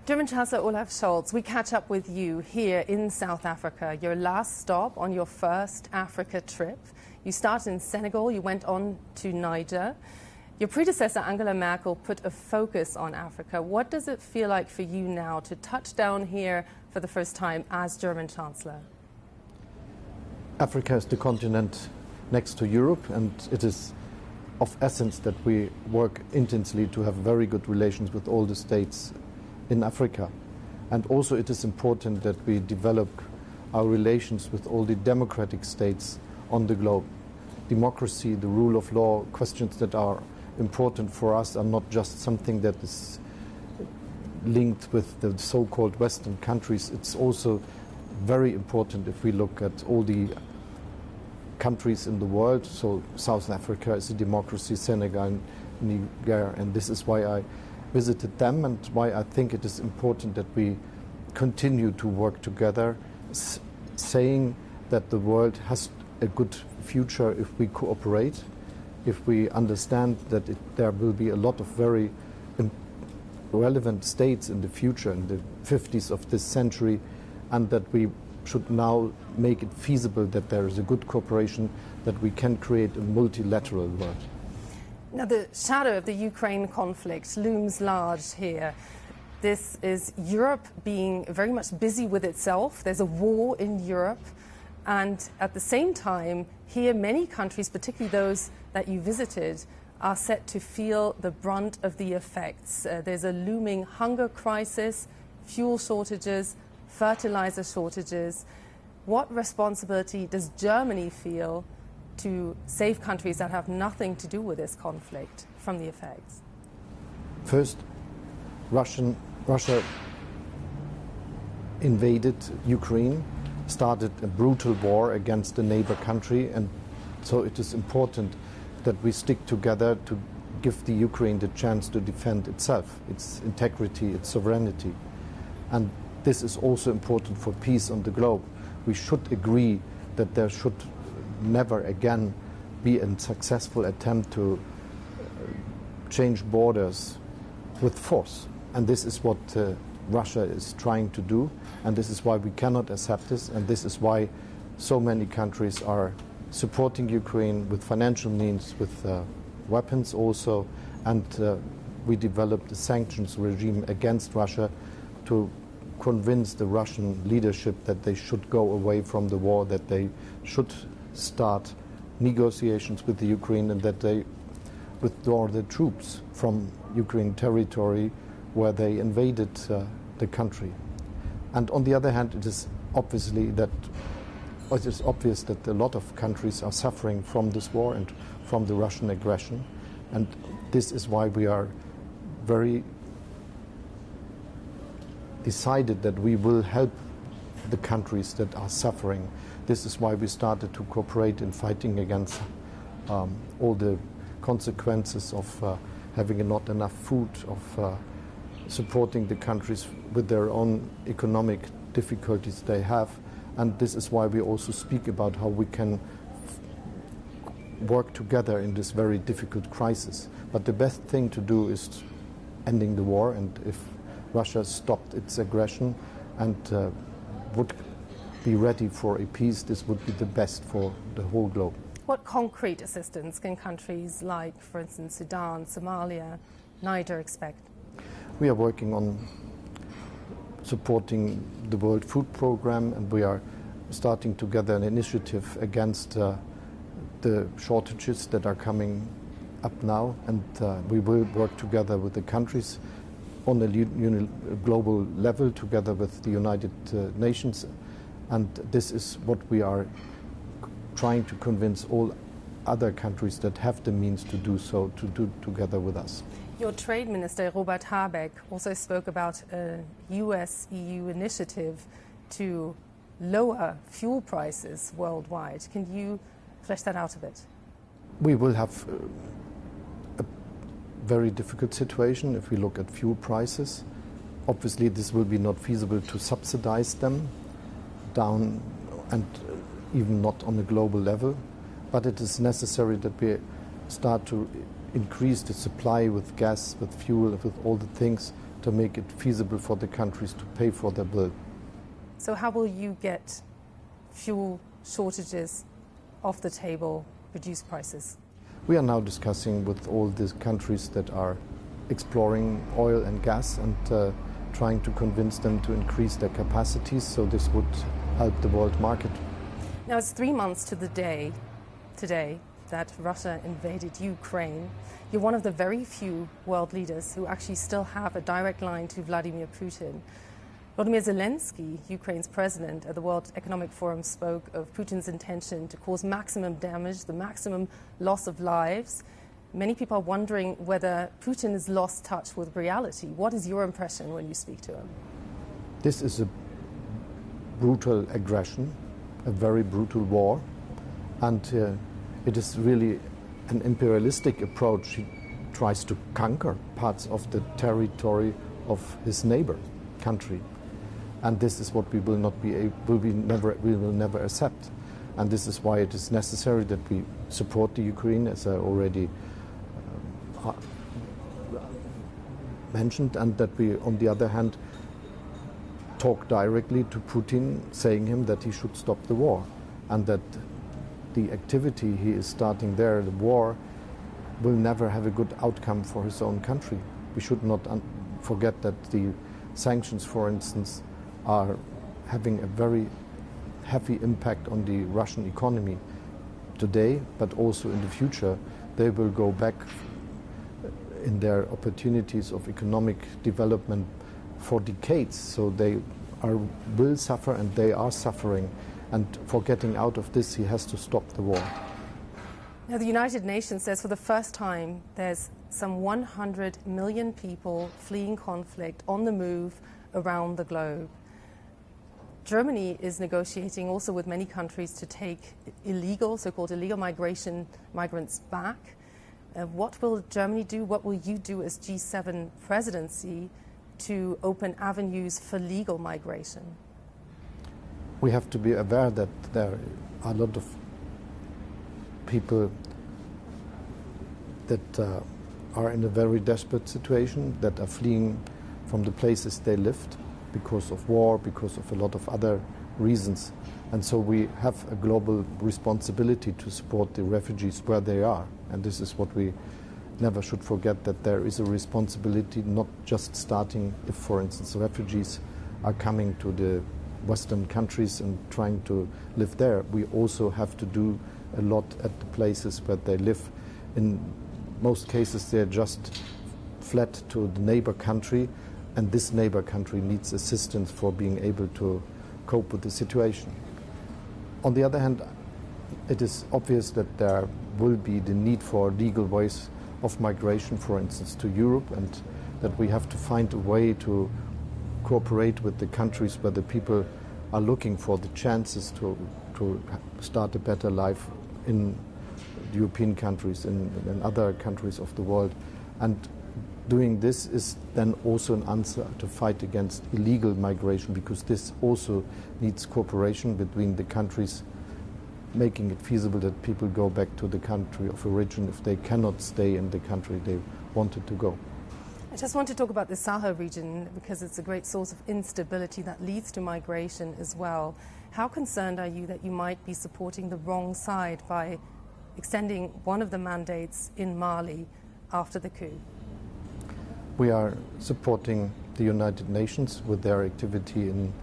German Chancellor Olaf Scholz, we catch up with you here in South Africa, your last stop on your first Africa trip. You started in Senegal, you went on to Niger. Your predecessor, Angela Merkel, put a focus on Africa. What does it feel like for you now to touch down here for the first time as German Chancellor? Africa is the continent next to Europe, and it is of essence that we work intensely to have very good relations with all the states in Africa. And also it is important that we develop our relations with all the democratic states on the globe. Democracy, the rule of law, questions that are important for us are not just something that is linked with the so-called Western countries. It's also very important if we look at all the countries in the world. So South Africa is a democracy, Senegal, Niger, and this is why I visited them and why I think it is important that we continue to work together, saying that the world has a good future if we cooperate, if we understand that there will be a lot of very relevant states in the future, in the 50s of this century, and that we should now make it feasible that there is a good cooperation, that we can create a multilateral world. Now, the shadow of the Ukraine conflict looms large here. This is Europe being very much busy with itself. There's a war in Europe. And at the same time, here many countries, particularly those that you visited, are set to feel the brunt of the effects. There's a looming hunger crisis, fuel shortages, fertilizer shortages. What responsibility does Germany feel to save countries that have nothing to do with this conflict from the effects? First, Russia invaded Ukraine, started a brutal war against a neighbor country, and so it is important that we stick together to give the Ukraine the chance to defend itself, its integrity, its sovereignty. And this is also important for peace on the globe. We should agree that there should never again be a successful attempt to change borders with force. And this is what Russia is trying to do, and this is why we cannot accept this, and this is why so many countries are supporting Ukraine with financial means, with weapons also, and we developed a sanctions regime against Russia to convince the Russian leadership that they should go away from the war, that they should start negotiations with the Ukraine, and that they withdraw the troops from Ukraine territory where they invaded the country. And on the other hand, it is obvious that a lot of countries are suffering from this war and from the Russian aggression, and this is why we are very decided that we will help the countries that are suffering. This is why we started to cooperate in fighting against all the consequences of having not enough food, of supporting the countries with their own economic difficulties they have. And this is why we also speak about how we can work together in this very difficult crisis. But the best thing to do is ending the war, and if Russia stopped its aggression and would be ready for a peace, this would be the best for the whole globe. What concrete assistance can countries like, for instance, Sudan, Somalia, Niger expect? We are working on supporting the World Food Programme, and we are starting together an initiative against the shortages that are coming up now, and we will work together with the countries on a global level, together with the United Nations, and this is what we are trying to convince all other countries that have the means to do so to do together with us. Your Trade Minister, Robert Habeck, also spoke about a US-EU initiative to lower fuel prices worldwide. Can you flesh that out a bit? We will have a very difficult situation if we look at fuel prices. Obviously, this will be not feasible to subsidize them down, and even not on a global level. But it is necessary that we start to increase the supply with gas, with fuel, with all the things to make it feasible for the countries to pay for their bill. So how will you get fuel shortages off the table, reduce prices? We are now discussing with all these countries that are exploring oil and gas and trying to convince them to increase their capacities, so this would help the world market. Now it's 3 months to the day today that Russia invaded Ukraine. You're one of the very few world leaders who actually still have a direct line to Vladimir Putin. Volodymyr Zelensky, Ukraine's president at the World Economic Forum, spoke of Putin's intention to cause maximum damage, the maximum loss of lives. Many people are wondering whether Putin has lost touch with reality. What is your impression when you speak to him? This is a brutal aggression, a very brutal war, and it is really an imperialistic approach. He tries to conquer parts of the territory of his neighbor country. And this is what we will never accept. And this is why it is necessary that we support the Ukraine, as I already mentioned, and that we, on the other hand, talk directly to Putin, saying him that he should stop the war, and that the activity he is starting there, the war, will never have a good outcome for his own country. We should not forget that the sanctions, for instance, are having a very heavy impact on the Russian economy today, but also in the future. They will go back in their opportunities of economic development for decades, so they will suffer, and they are suffering. And for getting out of this, he has to stop the war. Now, the United Nations says for the first time there's some 100 million people fleeing conflict on the move around the globe. Germany is negotiating also with many countries to take so-called illegal migrants back. What will Germany do? What will you do as G7 presidency to open avenues for legal migration? We have to be aware that there are a lot of people that are in a very desperate situation, that are fleeing from the places they lived because of war, because of a lot of other reasons. And so we have a global responsibility to support the refugees where they are. And this is what we never should forget, that there is a responsibility, not just starting if, for instance, refugees are coming to the Western countries and trying to live there. We also have to do a lot at the places where they live. In most cases, they're just fled to the neighbor country, and this neighbor country needs assistance for being able to cope with the situation. On the other hand, it is obvious that there will be the need for legal ways of migration, for instance, to Europe, and that we have to find a way to cooperate with the countries where the people are looking for the chances to start a better life in European countries, in other countries of the world. And doing this is then also an answer to fight against illegal migration, because this also needs cooperation between the countries, making it feasible that people go back to the country of origin if they cannot stay in the country they wanted to go. I just want to talk about the Sahel region because it's a great source of instability that leads to migration as well. How concerned are you that you might be supporting the wrong side by extending one of the mandates in Mali after the coup? We are supporting the United Nations with their activity in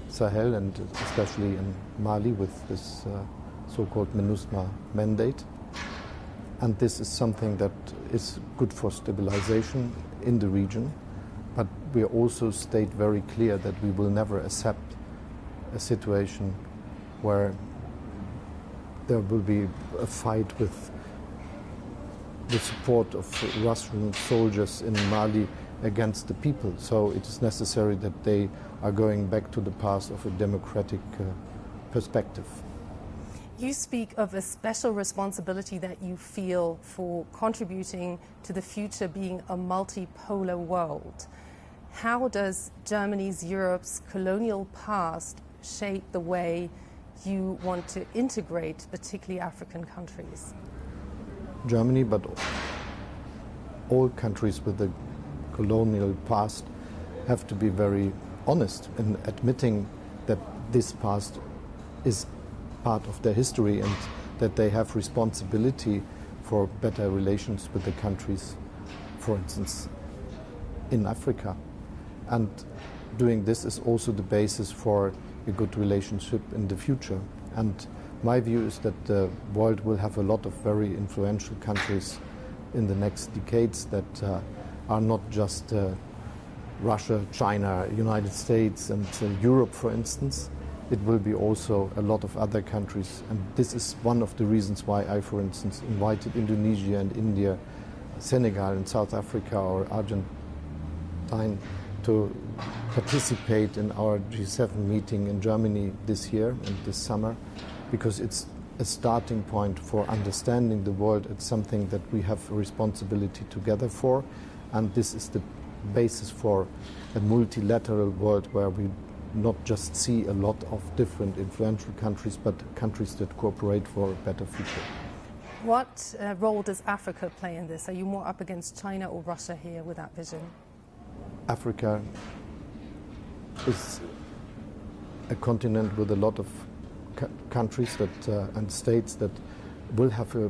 Sahel, and especially in Mali with this so-called MINUSMA mandate. And this is something that is good for stabilization in the region, but we also state very clear that we will never accept a situation where there will be a fight with the support of Russian soldiers in Mali against the people. So it is necessary that they are going back to the path of a democratic perspective. You speak of a special responsibility that you feel for contributing to the future being a multipolar world. How does Germany's, Europe's colonial past shape the way you want to integrate particularly African countries? Germany, but all countries with a colonial past, have to be very honest in admitting that this past is part of their history and that they have responsibility for better relations with the countries, for instance, in Africa. And doing this is also the basis for a good relationship in the future. And my view is that the world will have a lot of very influential countries in the next decades that are not just Russia, China, United States and Europe, for instance. It will be also a lot of other countries. And this is one of the reasons why I, for instance, invited Indonesia and India, Senegal and South Africa or Argentina to participate in our G7 meeting in Germany this year and this summer, because it's a starting point for understanding the world. It's something that we have a responsibility together for, and this is the basis for a multilateral world where we not just see a lot of different influential countries, but countries that cooperate for a better future. What role does Africa play in this? Are you more up against China or Russia here with that vision? Africa is a continent with a lot of countries that, and states that will have a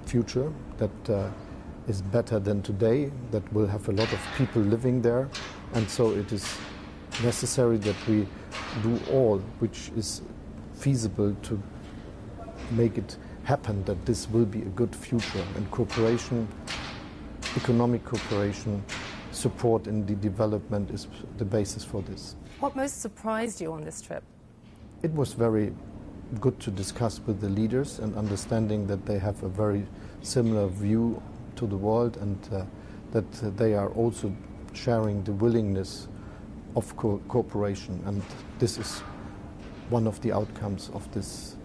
future that is better than today, that will have a lot of people living there. And so it is necessary that we do all which is feasible to make it happen, that this will be a good future. And cooperation, economic cooperation, support in the development is the basis for this. What most surprised you on this trip? It was very good to discuss with the leaders and understanding that they have a very similar view to the world and that they are also sharing the willingness of cooperation. And this is one of the outcomes of this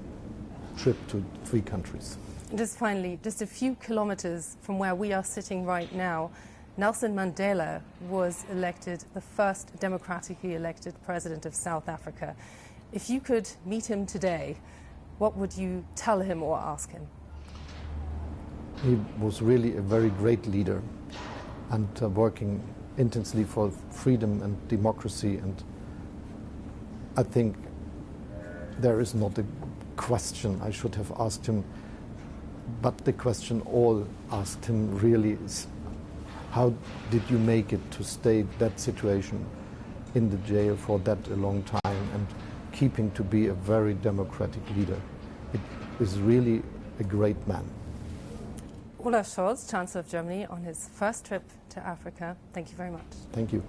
trip to 3 countries. Just finally, just a few kilometers from where we are sitting right now, Nelson Mandela was elected the first democratically elected president of South Africa. If you could meet him today, what would you tell him or ask him? He was really a very great leader and working intensely for freedom and democracy. And I think there is not a question I should have asked him, but the question all asked him really is, how did you make it to stay that situation in the jail for that a long time and keeping to be a very democratic leader? It is really a great man. Olaf Scholz, Chancellor of Germany, on his first trip to Africa. Thank you very much. Thank you.